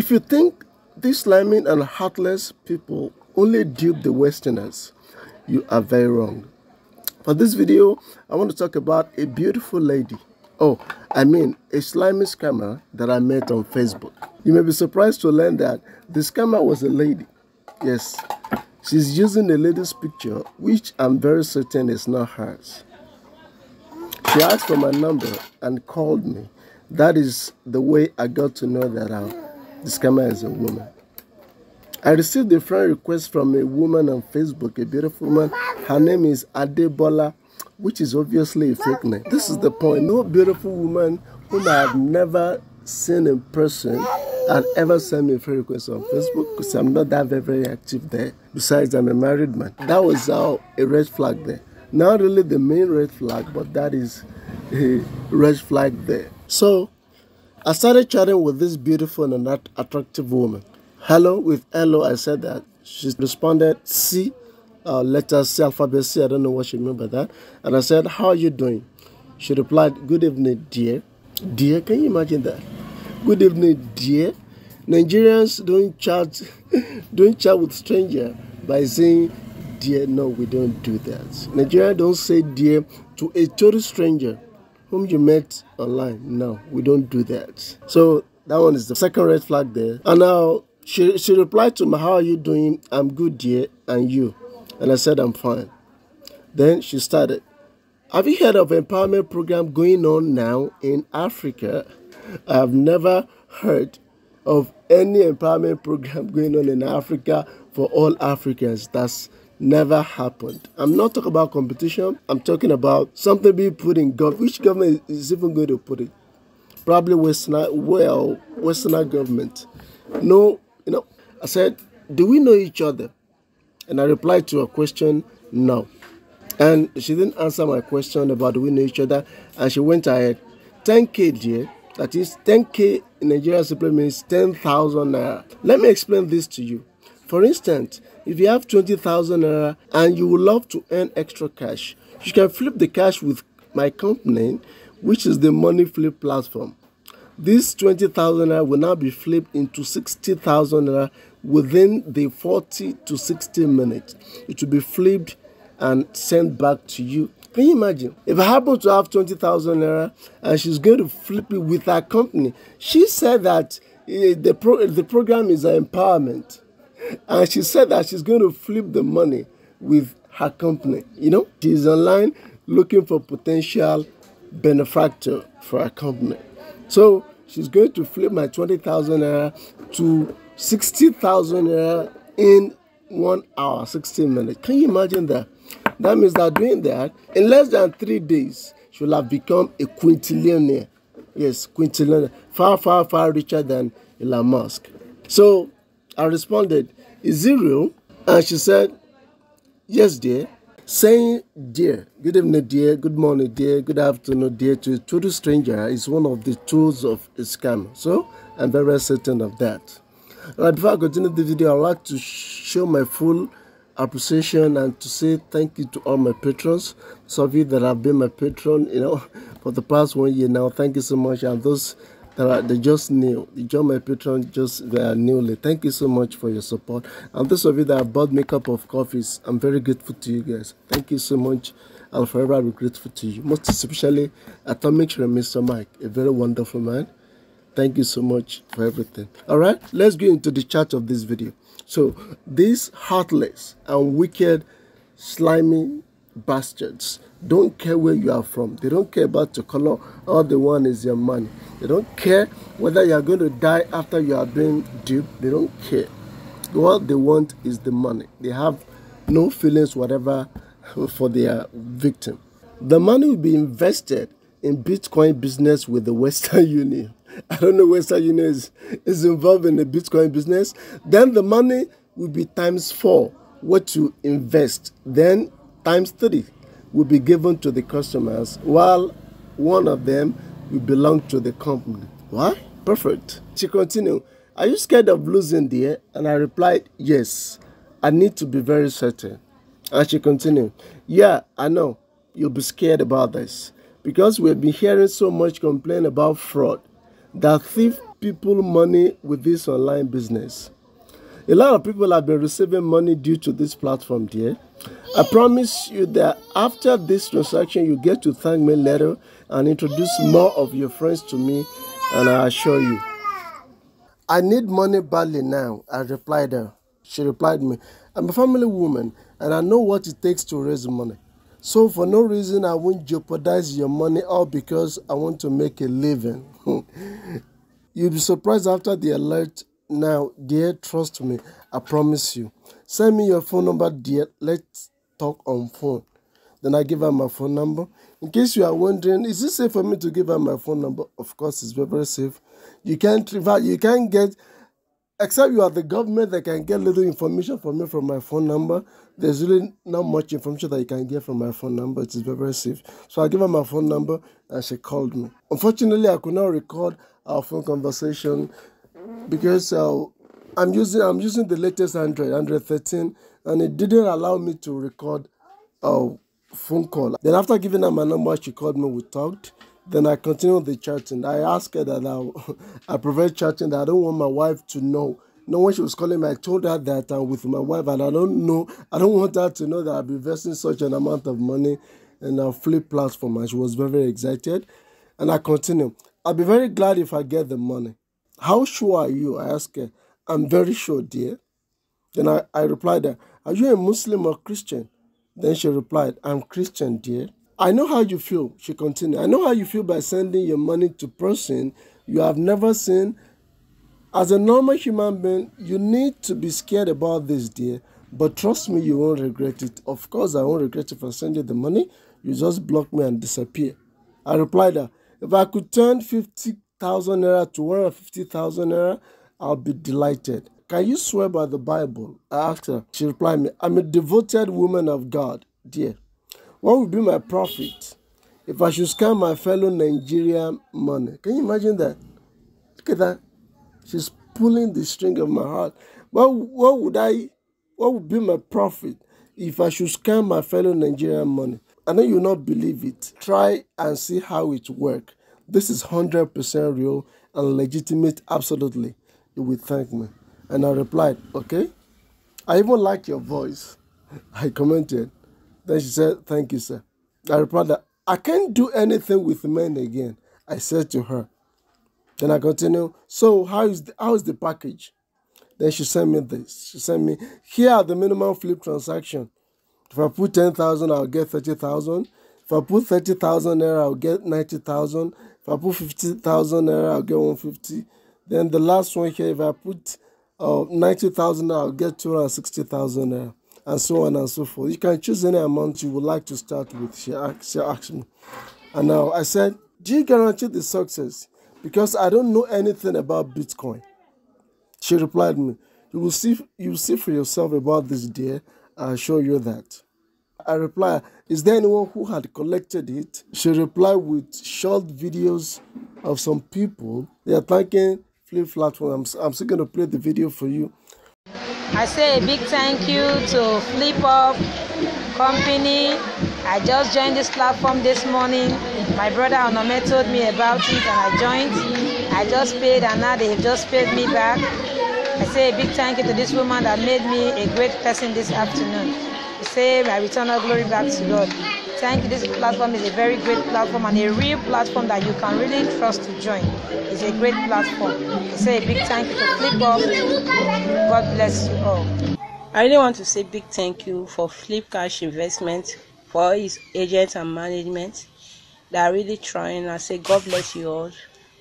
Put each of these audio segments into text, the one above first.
If you think these slimy and heartless people only dupe the Westerners, you are very wrong. For this video, I want to talk about a beautiful lady. Oh, I mean a slimy scammer that I met on Facebook. You may be surprised to learn that the scammer was a lady. Yes, she's using a lady's picture, which I'm very certain is not hers. She asked for my number and called me. That is the way I got to know that the scammer is a woman. I received a friend request from a woman on Facebook, a beautiful woman. Her name is Adebola, which is obviously a fake name. This is the point. No beautiful woman whom I have never seen in person and ever sent me a friend request on Facebook because I'm not that very active there. Besides, I'm a married man. That was a red flag there. Not really the main red flag, but that is a red flag there. So I started chatting with this beautiful and attractive woman. Hello, with hello, I said that. She responded C, letter C, alphabet C. I don't know what she meant by that. And I said, how are you doing? She replied, good evening, dear. Dear, can you imagine that? Good evening, dear. Nigerians don't chat with stranger by saying dear. No, we don't do that. Nigerians don't say dear to a total stranger whom you met online. No, we don't do that. So that one is the second red flag there. And now she replied to me, how are you doing? I'm good, dear. And you? And I said, I'm fine. Then she started, have you heard of empowerment program going on now in Africa? I have never heard of any empowerment program going on in Africa for all Africans. That's never happened. I'm not talking about competition. I'm talking about something being put in government. Which government is even going to put it? Probably Westerner government. No, I said, do we know each other? And I replied to her question, no. And she didn't answer my question about do we know each other. And she went ahead, 10K, dear. That is 10K in Nigeria simply means 10,000 naira. Let me explain this to you. For instance, if you have 20,000 naira and you would love to earn extra cash, you can flip the cash with my company, which is the money flip platform. This 20,000 naira will now be flipped into 60,000 naira within the 40 to 60 minutes. It will be flipped and sent back to you. Can you imagine? If I happen to have 20,000 naira and she's going to flip it with her company, she said that the program is an empowerment. And she said that she's going to flip the money with her company. She's online looking for potential benefactor for her company. So she's going to flip my 20,000 naira to 60,000 naira in 1 hour, 60 minutes. Can you imagine that? That means that doing that, in less than 3 days, she will have become a quintillionaire. Yes, quintillionaire. Far, far, far richer than Elon Musk. So I responded, is it real? And she said, yes, dear. Saying dear, good evening, dear, good morning, dear, good afternoon, dear to a total stranger is one of the tools of a scam. So I'm very certain of that. Right, before I continue the video, I'd like to show my full appreciation and to say thank you to all my patrons. Some of you that have been my patron, for the past 1 year now. Thank you so much. And those they just new. They joined my patron just newly. Thank you so much for your support. And those of you that have bought me a cup of coffees, I'm very grateful to you guys. Thank you so much. I'll forever be grateful to you. Most especially Atomic Mr. Mike, a very wonderful man. Thank you so much for everything. All right, let's go into the chat of this video. So these heartless and wicked, slimy bastards don't care where you are from. They don't care about your color. All they want is your money. They don't care whether you are going to die after you are being duped. They don't care. What they want is the money. They have no feelings whatever for their victim. The money will be invested in Bitcoin business with the Western Union. I don't know Western Union is involved in the Bitcoin business. Then the money will be ×4 what you invest. Then ×3 will be given to the customers, while one of them will belong to the company. What? Perfect. She continued, are you scared of losing, dear? And I replied, yes, I need to be very certain. And she continued, yeah, I know you'll be scared about this because we've been hearing so much complaint about fraud, that thief people money with this online business. A lot of people have been receiving money due to this platform, dear. I promise you that after this transaction, you get to thank me later and introduce more of your friends to me, and I assure you. I need money badly now, I replied her. She replied me, I'm a family woman and I know what it takes to raise money. So for no reason I won't jeopardize your money all because I want to make a living. You'll be surprised after the alert. Now, dear, trust me, I promise you. Send me your phone number, dear. Let's talk on phone. Then I give her my phone number. In case you are wondering, is it safe for me to give her my phone number? Of course, it's very, very safe. You can't get, except you are the government that can get little information from me from my phone number. There's really not much information that you can get from my phone number. It is very, very safe. So I give her my phone number and she called me. Unfortunately, I could not record our phone conversation because I'm using the latest Android 13, and it didn't allow me to record a phone call. Then after giving her my number, she called me, we talked. Then I continued the chatting. I asked her that I prefer chatting, that I don't want my wife to know. No, when she was calling me, I told her that I'm with my wife and I don't want her to know that I'll be investing such an amount of money in a flip platform. And she was very, very excited. And I continued. I'll be very glad if I get the money. How sure are you? I asked her. I'm very sure, dear. Then I replied her, are you a Muslim or Christian? Then she replied, I'm Christian, dear. I know how you feel, she continued. I know how you feel by sending your money to a person you have never seen. As a normal human being, you need to be scared about this, dear. But trust me, you won't regret it. Of course, I won't regret if I send you the money. You just block me and disappear. I replied her, if I could turn 50,000 naira to 150,000 naira, I'll be delighted. Can you swear by the Bible? I asked her. She replied me, I'm a devoted woman of God, dear. What would be my profit if I should scam my fellow Nigerian money? Can you imagine that? Look at that. She's pulling the string of my heart. What would be my profit if I should scam my fellow Nigerian money? I know you will not believe it. Try and see how it works. This is 100% real and legitimate, absolutely. You will thank me. And I replied, okay. I even like your voice. I commented. Then she said, thank you, sir. I replied that I can't do anything with men again. I said to her. Then I continued, so how is the package? Then she sent me this. She sent me, here are the minimum flip transaction. If I put 10,000, I'll get 30,000. If I put 30,000 naira, I'll get 90,000. If I put 50,000 naira, I'll get 150. Then the last one here, if I put 90,000, I'll get 260,000 naira. And so on and so forth. You can choose any amount you would like to start with, she asked me. And now I said, do you guarantee the success? Because I don't know anything about Bitcoin. She replied me, you will see for yourself about this, dear. I'll show you that. I replied, is there anyone who had collected it? She replied with short videos of some people. They are thanking Flip Platform. I'm still going to play the video for you. I say a big thank you to Flip Up company. I just joined this platform this morning. My brother Onome told me about it and I joined. I just paid and now they have just paid me back. I say a big thank you to this woman that made me a great person this afternoon. I say I return all glory back to God. Thank you. This platform is a very great platform and a real platform that you can really trust to join. It's a great platform. I say a big thank you to Flip Up. God bless you all. I really want to say big thank you for Flip Cash Investment, for his agents and management. They are really trying. I say God bless you all.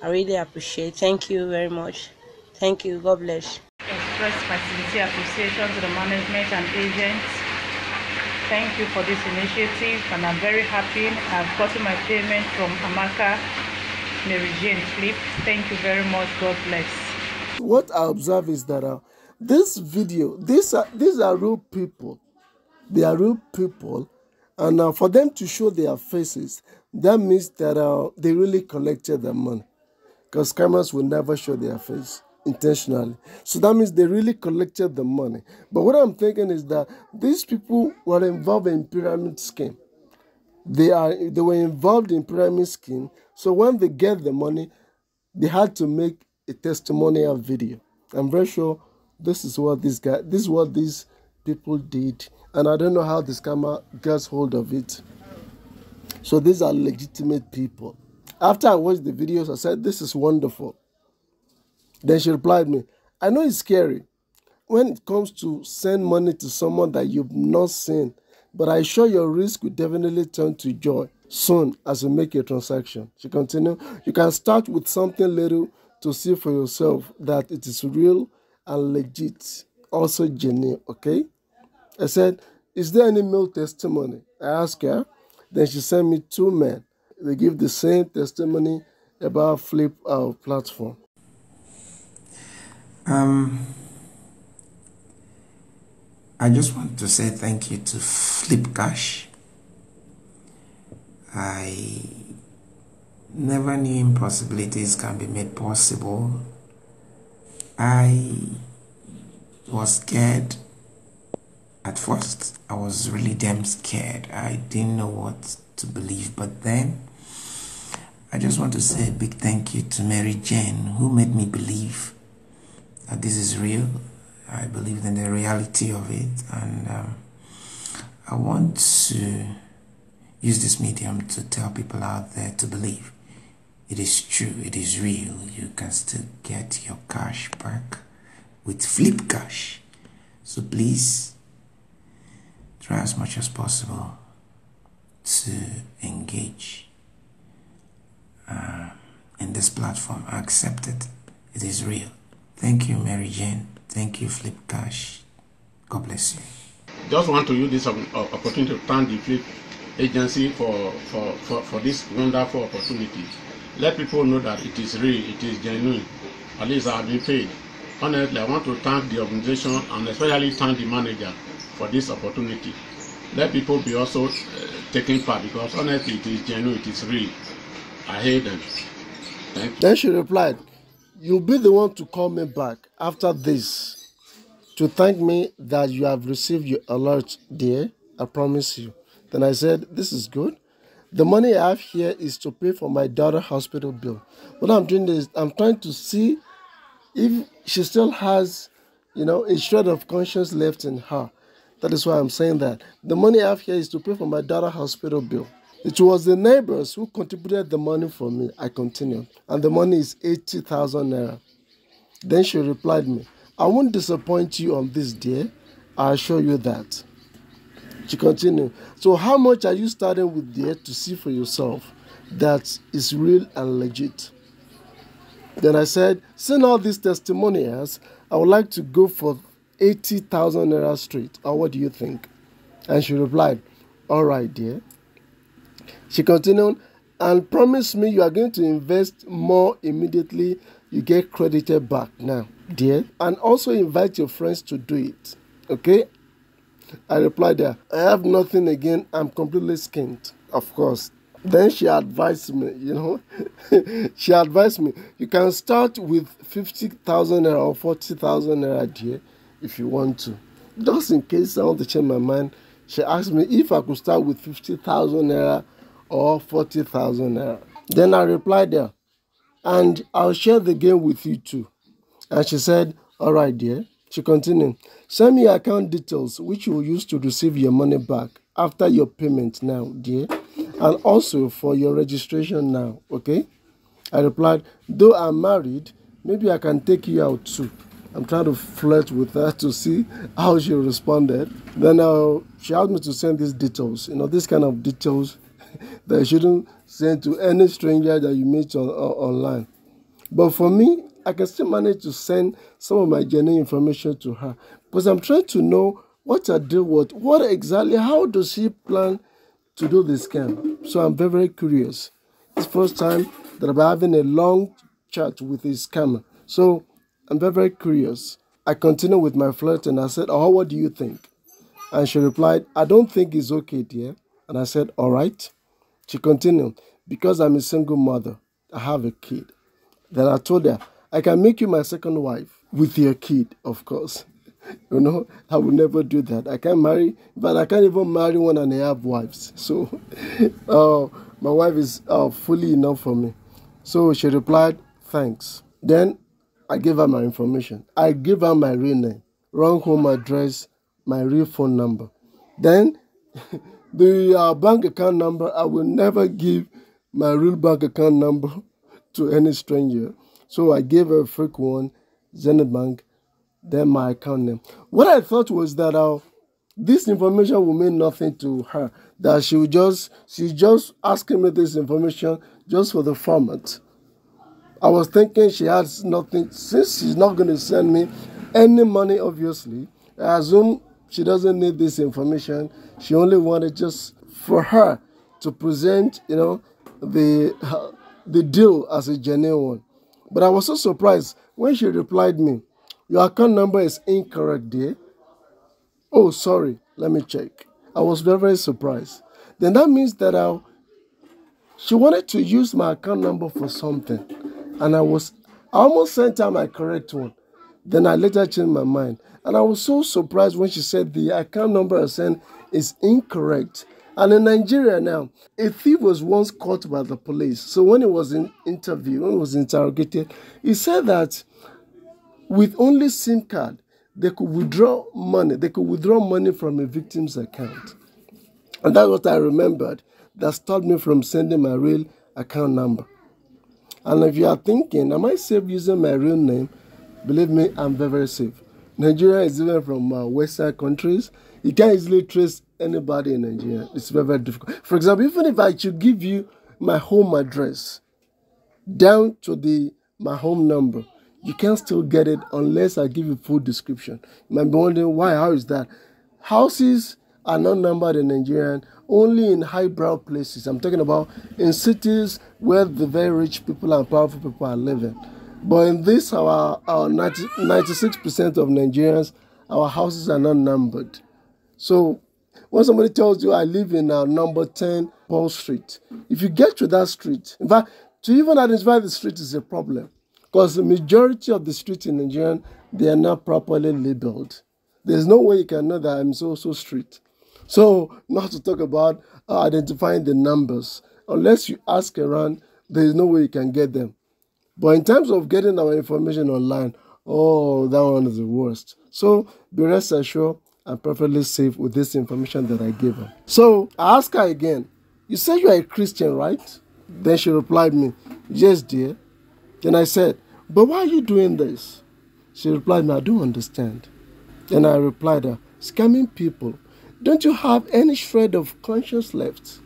I really appreciate. Thank you very much. Thank you. God bless. Express my sincere appreciation to the management and agents. Thank you for this initiative, and I'm very happy. I've gotten my payment from Amaka, Mary Jane Flip. Thank you very much. God bless. What I observe is that this video, these are real people. They are real people, and for them to show their faces, that means that they really collected their money, because scammers will never show their face intentionally. So that means they really collected the money. But what I'm thinking is that these people were involved in pyramid scheme. They were involved in pyramid scheme. So when they get the money, they had to make a testimonial video. I'm very sure this is what this is what these people did, and I don't know how the scammer gets hold of it. So these are legitimate people. After I watched the videos, I said, this is wonderful. Then she replied me, I know it's scary when it comes to send money to someone that you've not seen, but I assure your risk will definitely turn to joy soon as you make a transaction. She continued, you can start with something little to see for yourself that it is real and legit, also genuine, okay? I said, is there any male testimony? I asked her. Then she sent me 2 men. They give the same testimony about Flip platform. I just want to say thank you to Flip Cash. I never knew impossibilities can be made possible. I was scared. At first, I was really damn scared. I didn't know what to believe. But then, I just want to say a big thank you to Mary Jane, who made me believe that this is real. I believed in the reality of it. And I want to use this medium to tell people out there to believe. It is true. It is real. You can still get your cash back with Flip Cash. So please, try as much as possible to engage in this platform. Accept it. It is real. Thank you, Mary Jane. Thank you, Flip Cash. God bless you. Just want to use this opportunity to thank the Flip agency for this wonderful opportunity. Let people know that it is real, it is genuine. At least I have been paid. Honestly, I want to thank the organization and especially thank the manager for this opportunity. Let people be also taking part, because honestly it is genuine, it is real. I hate them. Thank you. Then she replied, you'll be the one to call me back after this to thank me that you have received your alert, dear. I promise you. Then I said, this is good. The money I have here is to pay for my daughter's hospital bill. What I'm doing is I'm trying to see if she still has, a shred of conscience left in her. That is why I'm saying that. The money I have here is to pay for my daughter's hospital bill. It was the neighbors who contributed the money for me. I continued. And the money is 80,000 naira. Then she replied me, I won't disappoint you on this, dear. I assure you that. She continued, so how much are you starting with, dear, to see for yourself that is real and legit? Then I said, seeing all these testimonials, I would like to go for 80,000 naira straight. Or what do you think? And she replied, all right, dear. She continued, and promise me you are going to invest more immediately you get credited back now, dear. And also invite your friends to do it. Okay? I replied there, I have nothing again. I'm completely skint, of course. Then she advised me, she advised me, you can start with 50,000 naira or 40,000 naira, dear, if you want to. Just in case I want to change my mind, she asked me if I could start with 50,000 naira or 40,000 naira. Then I replied there, and I'll share the game with you too. And she said, all right, dear. She continued, send me your account details, which you will use to receive your money back after your payment now, dear. And also for your registration now, okay? I replied, though I'm married, maybe I can take you out too. I'm trying to flirt with her to see how she responded. Then she asked me to send these details, this kind of details that you shouldn't send to any stranger that you meet online. But for me, I can still manage to send some of my genuine information to her, because I'm trying to know what I deal with, what exactly, how does she plan to do this scam? So I'm very, very curious. It's the first time that I'm having a long chat with this scammer. So I'm very, very curious. I continued with my flirt and I said, oh, what do you think? And she replied, I don't think it's okay, dear. And I said, all right. She continued, because I'm a single mother, I have a kid. Then I told her, I can make you my second wife with your kid, of course. I will never do that. I can't marry, but I can't even marry one and a half wives. So my wife is fully enough for me. So she replied, thanks. Then I gave her my information. I gave her my real name, wrong home address, my real phone number. Then the bank account number, I will never give my real bank account number to any stranger. So I gave her a fake one, Zenith Bank, then my account name. What I thought was that this information will mean nothing to her. That she's just asking me this information just for the format. I was thinking she has nothing, since she's not going to send me any money, obviously. I assume she doesn't need this information. She only wanted just for her to present, the deal as a genuine one. But I was so surprised when she replied me, "Your account number is incorrect, dear." "Oh, sorry, let me check." I was very, very surprised. Then that means that she wanted to use my account number for something. And I almost sent her my correct one. Then I later changed my mind. And I was so surprised when she said the account number I sent is incorrect. And in Nigeria now, a thief was once caught by the police. So when he was interrogated, he said that with only SIM card, they could withdraw money. They could withdraw money from a victim's account. And that's what I remembered that stopped me from sending my real account number. And if you are thinking, am I safe using my real name? Believe me, I'm very, very safe. Nigeria is different from Western countries. You can't easily trace anybody in Nigeria. It's very, very difficult. For example, even if I should give you my home address down to my home number, you can still get it unless I give you full description. You might be wondering why, how is that? Houses are not numbered in Nigeria, only in highbrow places. I'm talking about in cities where the very rich people and powerful people are living. But in this, our 96% of Nigerians, our houses are not numbered. So when somebody tells you I live in number 10 Paul Street, if you get to that street, in fact, to even identify the street is a problem, because the majority of the streets in Nigeria, they are not properly labeled. There's no way you can know that I'm so street. So not to talk about identifying the numbers. Unless you ask around, there is no way you can get them. But in terms of getting our information online, oh, that one is the worst. So be rest assured, I'm perfectly safe with this information that I gave her. So I asked her again, "You said you are a Christian, right?" Then she replied me, "Yes, dear." Then I said, "But why are you doing this?" She replied me, "I don't understand." Then I replied her, "Scamming people. Don't you have any shred of conscience left?"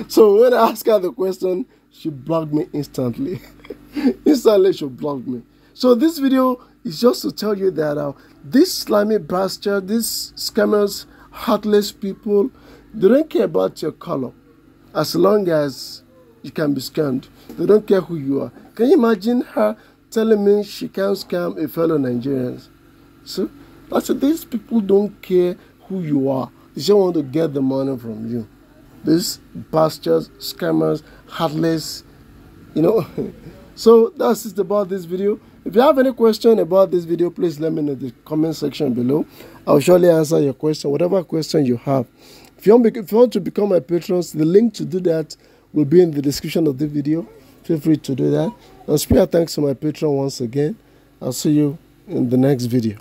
So when I asked her the question, she blocked me instantly. Instantly, she blocked me. So this video is just to tell you that these slimy bastards, these scammers, heartless people, they don't care about your color. As long as you can be scammed, they don't care who you are. Can you imagine her telling me she can't scam a fellow Nigerian? So that's it. These people don't care who you are. They just want to get the money from you. These bastards, scammers, heartless, So that's it about this video. If you have any question about this video, please let me know in the comment section below. I'll surely answer your question, whatever question you have. If you want to become my patrons, the link to do that will be in the description of the video. Feel free to do that. And special thanks to my patron once again. I'll see you in the next video.